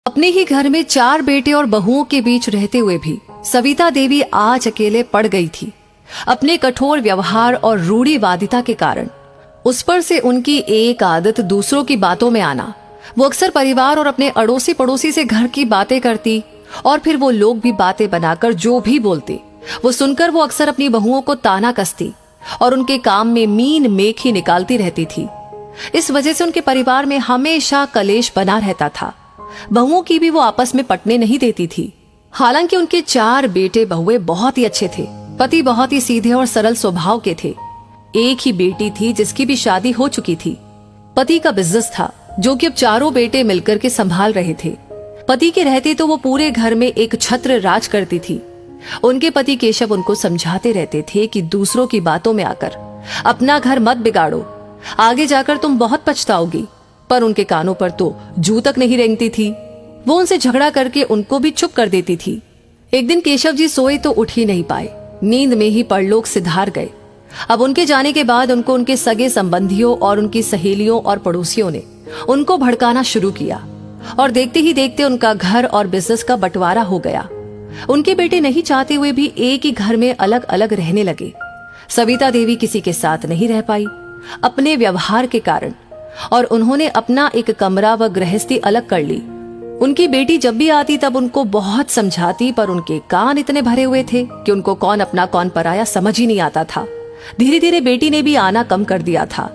अपने ही घर में 4 बेटे और बहुओं के बीच रहते हुए भी सविता देवी आज अकेले पड़ गई थी। अपने कठोर व्यवहार और रूढ़िवादिता के कारण उस पर से उनकी एक आदत दूसरों की बातों में आना। वो अक्सर परिवार और अपने अड़ोसी पड़ोसी से घर की बातें करती और फिर वो लोग भी बातें बनाकर जो भी बोलते वो सुनकर वो अक्सर अपनी बहुओं को ताना कसती और उनके काम में मीन मेख ही निकालती रहती थी। इस वजह से उनके परिवार में हमेशा कलेश बना रहता था। बहुओं की भी वो आपस में पटने नहीं देती थी। हालांकि उनके 4 बेटे बहुए बहुत ही अच्छे थे। पति बहुत ही सीधे और सरल स्वभाव के थे। एक ही बेटी थी जिसकी भी शादी हो चुकी थी। पति का बिजनेस था जो कि अब चारों बेटे मिलकर के संभाल रहे थे। पति के रहते तो वो पूरे घर में एक छत्र राज करती थी। उनके पति केशव उनको समझाते रहते थे कि दूसरों की बातों में आकर अपना घर मत बिगाड़ो, आगे जाकर तुम बहुत पछताओगी। पर उनके कानों पर तो जू तक नहीं रेंगती थी। वो उनसे झगड़ा करके उनको भी चुप कर देती थी। एक दिन केशव जी सोए तो उठ ही नहीं पाए, नींद में ही परलोक सिधार गए। अब उनके जाने के बाद उनको उनके सगे संबंधियों और उनकी सहेलियों और पड़ोसियों ने उनको भड़काना शुरू किया और देखते ही देखते उनका घर और बिजनेस का बंटवारा हो गया। उनके बेटे नहीं चाहते हुए भी एक ही घर में अलग अलग रहने लगे। सविता देवी किसी के साथ नहीं रह पाई अपने व्यवहार के कारण, और उन्होंने अपना एक कमरा व गृहस्थी अलग कर ली। उनकी बेटी जब भी आती तब उनको बहुत समझाती, पर उनके कान इतने भरे हुए थे कि उनको कौन अपना कौन पराया समझ ही नहीं आता था। धीरे धीरे बेटी ने भी आना कम कर दिया था।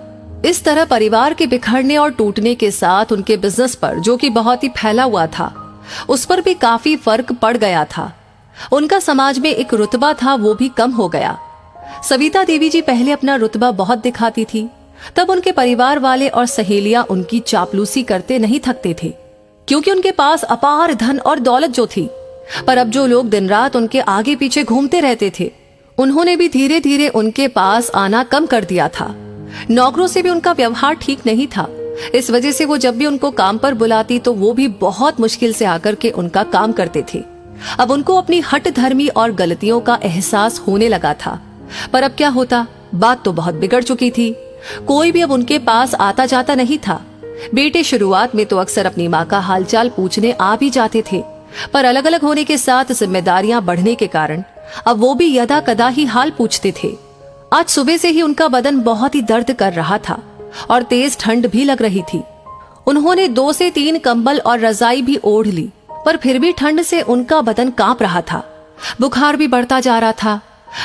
इस तरह परिवार के बिखरने और टूटने के साथ उनके बिजनेस पर, जो कि बहुत ही फैला हुआ था, उस पर भी काफी फर्क पड़ गया था। उनका समाज में एक रुतबा था, वो भी कम हो गया। सविता देवी जी पहले अपना रुतबा बहुत दिखाती थी, तब उनके परिवार वाले और सहेलियां उनकी चापलूसी करते नहीं थकते थे, क्योंकि उनके पास अपार धन और दौलत जो थी। पर अब जो लोग दिन रात उनके आगे पीछे घूमते रहते थे, उन्होंने भी धीरे धीरे उनके पास आना कम कर दिया था। नौकरों से भी उनका व्यवहार ठीक नहीं था। इस वजह से वो जब भी उनको काम पर बुलाती तो वो भी बहुत मुश्किल से आकर के उनका काम करते थे। अब उनको अपनी हठ धर्मी और गलतियों का एहसास होने लगा था। पर अब क्या होता, बात तो बहुत बिगड़ चुकी थी। कोई भी अब उनके पास आता जाता नहीं था। बेटे शुरुआत में तो अक्सर अपनी माँ का हालचाल पूछने आ भी जाते थे, पर अलग अलग होने के साथ जिम्मेदारियां बढ़ने के कारण अब वो भी यदा कदा ही हाल पूछते थे। आज सुबह से ही उनका बदन बहुत ही दर्द कर रहा था और तेज ठंड भी लग रही थी। उन्होंने 2 से 3 कंबल और रजाई भी ओढ़ ली, पर फिर भी ठंड से उनका बदन कांप रहा था। बुखार भी बढ़ता जा रहा था,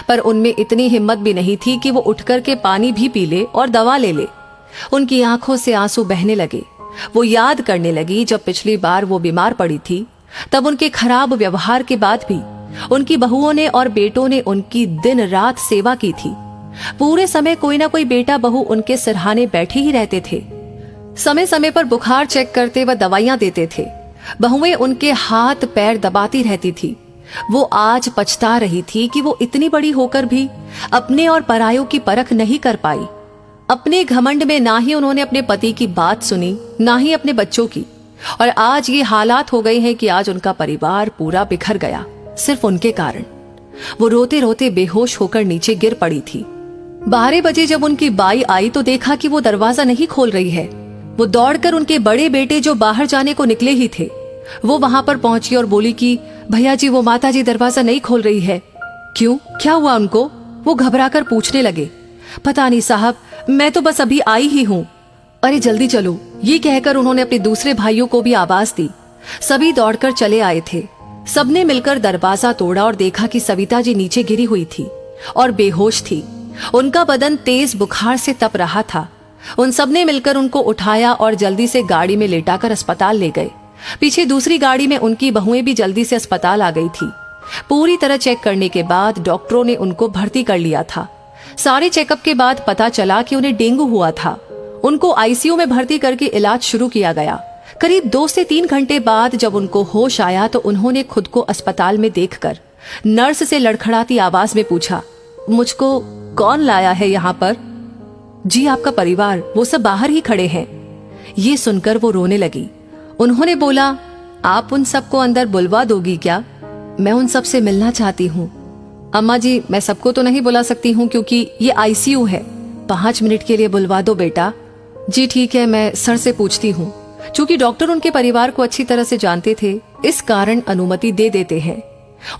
पर उनमें इतनी हिम्मत भी नहीं थी कि वो उठकर के पानी भी पी ले और दवा ले ले। उनकी आंखों से आंसू बहने लगे। वो याद करने लगी जब पिछली बार वो बीमार पड़ी थी, तब उनके खराब व्यवहार के बाद भी उनकी बहुओं ने और बेटों ने उनकी दिन रात सेवा की थी। पूरे समय कोई ना कोई बेटा बहू उनके सिरहाने बैठे ही रहते थे। समय समय पर बुखार चेक करते व दवाइयां देते थे। बहुएं उनके हाथ पैर दबाती रहती थी। वो आज पछता रही थी कि वो इतनी बड़ी होकर भी अपने और परायों की परख नहीं कर पाई। अपने घमंड में ना ही उन्होंने अपने पति की बात सुनी, ना ही अपने बच्चों की, और आज ये हालात हो गए हैं कि आज उनका परिवार पूरा बिखर गया, सिर्फ उनके कारण। वो रोते रोते बेहोश होकर नीचे गिर पड़ी थी। 12 बजे जब उनकी बाई आई तो देखा कि वो दरवाजा नहीं खोल रही है। वो दौड़कर उनके बड़े बेटे जो बाहर जाने को निकले ही थे, वो वहां पर पहुंची और बोली कि भैया जी, वो माता जी दरवाजा नहीं खोल रही है। क्यों, क्या हुआ उनको? वो घबराकर पूछने लगे। पता नहीं साहब, मैं तो बस अभी आई ही हूँ। अरे जल्दी चलो, ये कहकर उन्होंने अपने दूसरे भाइयों को भी आवाज दी। सभी दौड़कर चले आए थे। सबने मिलकर दरवाजा तोड़ा और देखा कि सविता जी नीचे गिरी हुई थी और बेहोश थी। उनका बदन तेज बुखार से तप रहा था। उन सबने मिलकर उनको उठाया और जल्दी से गाड़ी में लेटाकर अस्पताल ले गए। पीछे दूसरी गाड़ी में उनकी बहुएं भी जल्दी से अस्पताल आ गई थी। पूरी तरह चेक करने के बाद डॉक्टरों ने उनको भर्ती कर लिया था। सारे चेकअप के बाद पता चला कि उन्हें डेंगू हुआ था। उनको आईसीयू में भर्ती करके इलाज शुरू किया गया। करीब 2 से 3 घंटे बाद जब उनको होश आया तो उन्होंने खुद को अस्पताल में देखकर नर्स से लड़खड़ाती आवाज में पूछा, मुझको कौन लाया है यहाँ पर? जी आपका परिवार, वो सब बाहर ही खड़े हैं। ये सुनकर वो रोने लगी। उन्होंने बोला, आप उन सबको अंदर बुलवा दोगी क्या? मैं उन सब से मिलना चाहती हूँ। अम्मा जी, मैं सबको तो नहीं बुला सकती हूँ क्योंकि ये आईसीयू है। 5 मिनट के लिए बुलवा दो बेटा। जी ठीक है, मैं सर से पूछती हूँ। चूंकि डॉक्टर उनके परिवार को अच्छी तरह से जानते थे, इस कारण अनुमति दे देते हैं।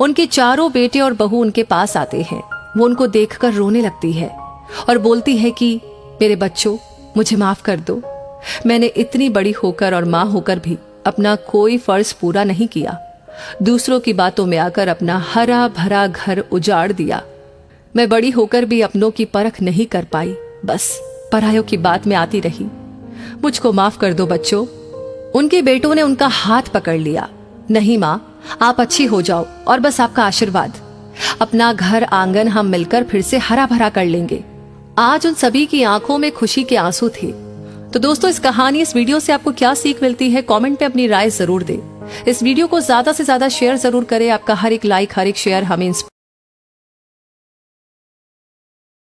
उनके चारों बेटे और बहू उनके पास आते हैं। वो उनको देखकर रोने लगती है और बोलती है कि मेरे बच्चों, मुझे माफ कर दो। मैंने इतनी बड़ी होकर और मां होकर भी अपना कोई फर्ज पूरा नहीं किया। दूसरों की बातों में आकर अपना हरा भरा घर उजाड़ दिया। मैं बड़ी होकर भी अपनों की परख नहीं कर पाई, बस परायों की बात में आती रही। मुझको माफ कर दो बच्चों। उनके बेटों ने उनका हाथ पकड़ लिया। नहीं मां, आप अच्छी हो जाओ और बस आपका आशीर्वाद। अपना घर आंगन हम मिलकर फिर से हरा भरा कर लेंगे। आज उन सभी की आंखों में खुशी के आंसू थे। तो दोस्तों, इस कहानी, इस वीडियो से आपको क्या सीख मिलती है, कमेंट पे अपनी राय जरूर दें। इस वीडियो को ज्यादा से ज्यादा शेयर जरूर करें। आपका हर एक लाइक, हर एक शेयर हमें